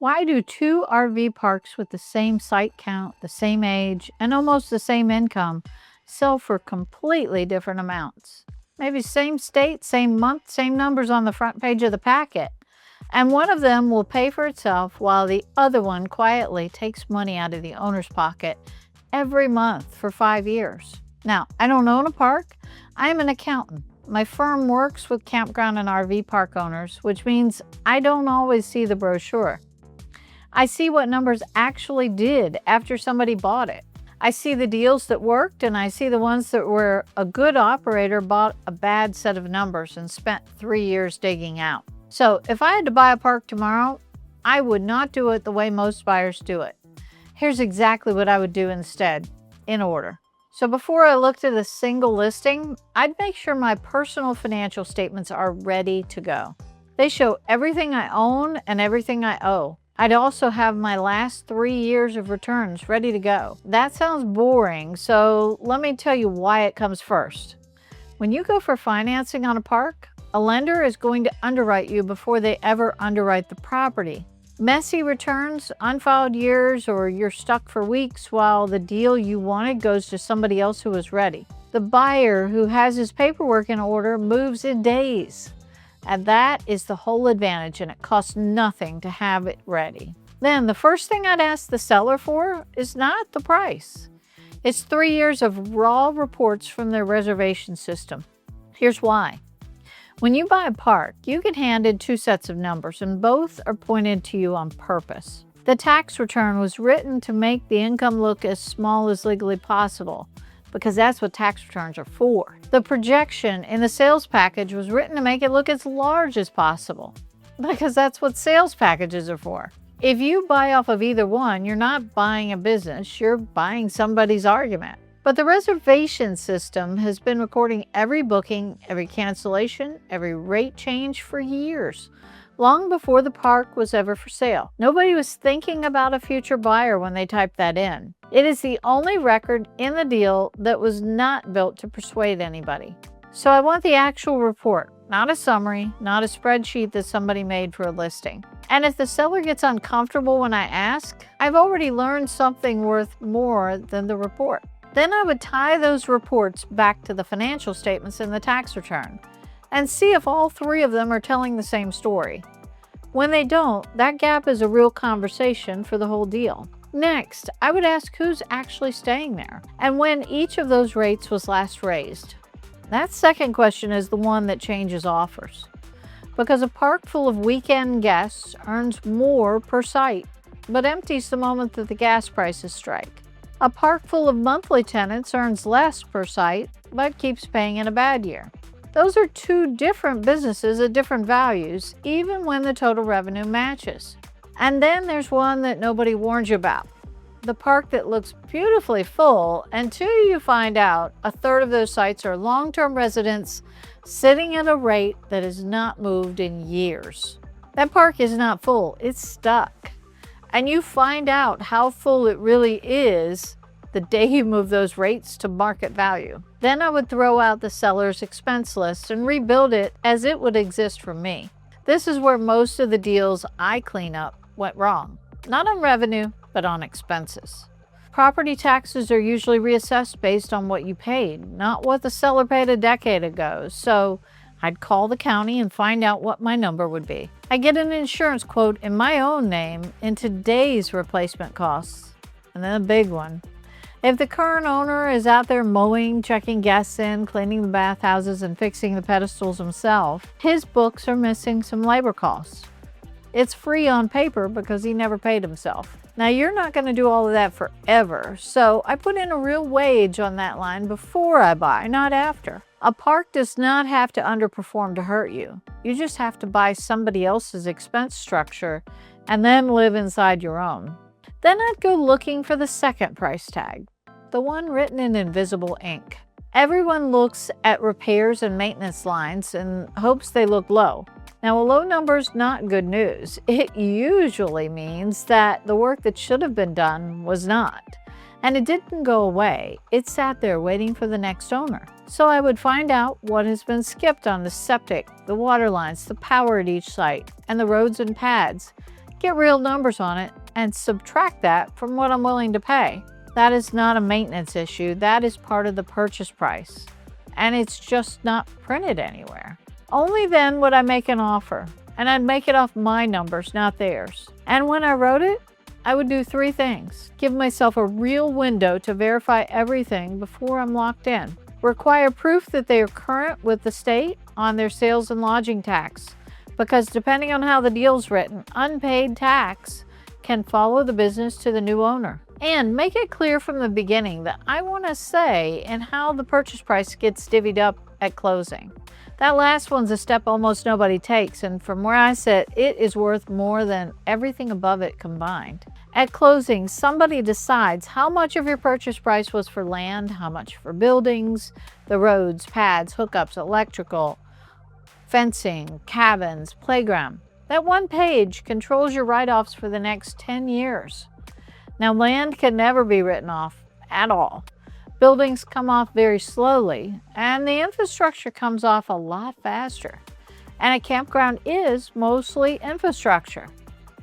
Why do two RV parks with the same site count, the same age, and almost the same income sell for completely different amounts? Maybe same state, same month, same numbers on the front page of the packet. And one of them will pay for itself while the other one quietly takes money out of the owner's pocket every month for 5 years. Now, I don't own a park. I am an accountant. My firm works with campground and RV park owners, which means I don't always see the brochure. I see what numbers actually did after somebody bought it. I see the deals that worked, and I see the ones that were a good operator bought a bad set of numbers and spent 3 years digging out. So if I had to buy a park tomorrow, I would not do it the way most buyers do it. Here's exactly what I would do instead, in order. So before I looked at a single listing, I'd make sure my personal financial statements are ready to go. They show everything I own and everything I owe. I'd also have my last 3 years of returns ready to go. That sounds boring, so let me tell you why it comes first. When you go for financing on a park, a lender is going to underwrite you before they ever underwrite the property. Messy returns, unfiled years, or you're stuck for weeks while the deal you wanted goes to somebody else who is ready. The buyer who has his paperwork in order moves in days. And that is the whole advantage, and it costs nothing to have it ready. Then the first thing I'd ask the seller for is not the price. It's 3 years of raw reports from their reservation system. Here's why. When you buy a park, you get handed 2 sets of numbers, and both are pointed to you on purpose. The tax return was written to make the income look as small as legally possible, because that's what tax returns are for. The projection in the sales package was written to make it look as large as possible, because that's what sales packages are for. If you buy off of either one, you're not buying a business, you're buying somebody's argument. But the reservation system has been recording every booking, every cancellation, every rate change for years, long before the park was ever for sale. Nobody was thinking about a future buyer when they typed that in. It is the only record in the deal that was not built to persuade anybody. So I want the actual report, not a summary, not a spreadsheet that somebody made for a listing. And if the seller gets uncomfortable when I ask, I've already learned something worth more than the report. Then I would tie those reports back to the financial statements and the tax return and see if all 3 of them are telling the same story. When they don't, that gap is a real conversation for the whole deal. Next, I would ask who's actually staying there and when each of those rates was last raised. That second question is the one that changes offers, because a park full of weekend guests earns more per site, but empties the moment that the gas prices strike. A park full of monthly tenants earns less per site, but keeps paying in a bad year. Those are 2 different businesses at different values, even when the total revenue matches. And then there's one that nobody warns you about. The park that looks beautifully full until you find out 1/3 of those sites are long-term residents sitting at a rate that has not moved in years. That park is not full, it's stuck. And you find out how full it really is the day you move those rates to market value. Then I would throw out the seller's expense list and rebuild it as it would exist for me. This is where most of the deals I clean up went wrong. Not on revenue, but on expenses. Property taxes are usually reassessed based on what you paid, not what the seller paid a decade ago. So I'd call the county and find out what my number would be. I get an insurance quote in my own name in today's replacement costs. And then a big one. If the current owner is out there mowing, checking guests in, cleaning the bathhouses, and fixing the pedestals himself, his books are missing some labor costs. It's free on paper because he never paid himself. Now, you're not going to do all of that forever, so I put in a real wage on that line before I buy, not after. A park does not have to underperform to hurt you. You just have to buy somebody else's expense structure and then live inside your own. Then I'd go looking for the second price tag, the one written in invisible ink. Everyone looks at repairs and maintenance lines and hopes they look low. Now, a low number is not good news. It usually means that the work that should have been done was not. And it didn't go away. It sat there waiting for the next owner. So I would find out what has been skipped on the septic, the water lines, the power at each site, and the roads and pads. get real numbers on it, and subtract that from what I'm willing to pay. That is not a maintenance issue. That is part of the purchase price. And it's just not printed anywhere. Only then would I make an offer, and I'd make it off my numbers, not theirs. And when I wrote it, I would do 3 things. Give myself a real window to verify everything before I'm locked in. Require proof that they are current with the state on their sales and lodging tax, because depending on how the deal's written, unpaid tax can follow the business to the new owner. And make it clear from the beginning that I want to say in how the purchase price gets divvied up at closing. That last one's a step almost nobody takes, and from where I sit, it is worth more than everything above it combined. At closing, somebody decides how much of your purchase price was for land, how much for buildings, the roads, pads, hookups, electrical, fencing, cabins, playground. That one page controls your write-offs for the next 10 years. Now, land can never be written off at all. Buildings come off very slowly, and the infrastructure comes off a lot faster. And a campground is mostly infrastructure.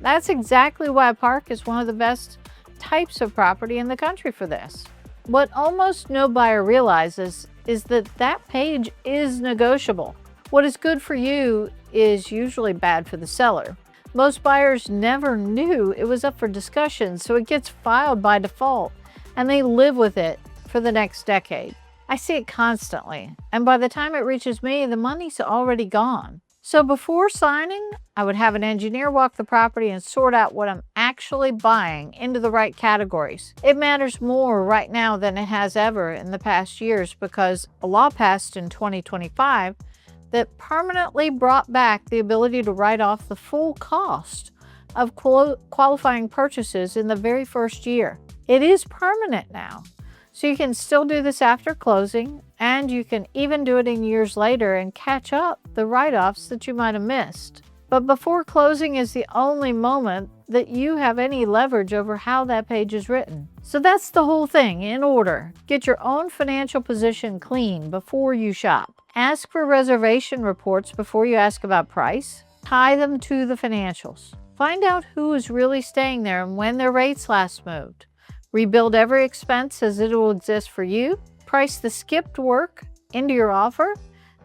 That's exactly why a park is one of the best types of property in the country for this. What almost no buyer realizes is that that page is negotiable. What is good for you is usually bad for the seller. Most buyers never knew it was up for discussion, so it gets filed by default, and they live with it for the next decade. I see it constantly, and by the time it reaches me, the money's already gone. So before signing, I would have an engineer walk the property and sort out what I'm actually buying into the right categories. It matters more right now than it has ever in the past years, because a law passed in 2025 that permanently brought back the ability to write off the full cost of qualifying purchases in the very first year. It is permanent now. So you can still do this after closing, and you can even do it in years later and catch up the write-offs that you might have missed. But before closing is the only moment that you have any leverage over how that page is written. So that's the whole thing in order. Get your own financial position clean before you shop. Ask for reservation reports before you ask about price. Tie them to the financials. Find out who is really staying there and when their rates last moved. Rebuild every expense as it will exist for you. Price the skipped work into your offer,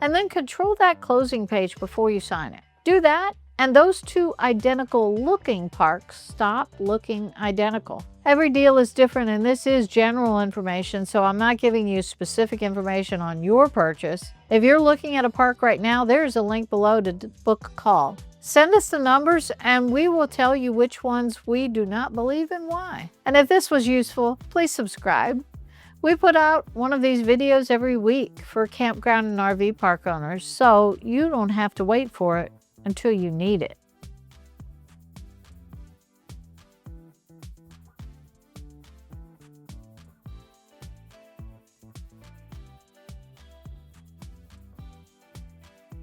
and then control that closing page before you sign it. Do that, and those 2 identical looking parks stop looking identical. Every deal is different, and this is general information, so I'm not giving you specific information on your purchase. If you're looking at a park right now, there's a link below to book a call. Send us the numbers and we will tell you which ones we do not believe and why. And if this was useful, please subscribe. We put out one of these videos every week for campground and RV park owners, so you don't have to wait for it until you need it.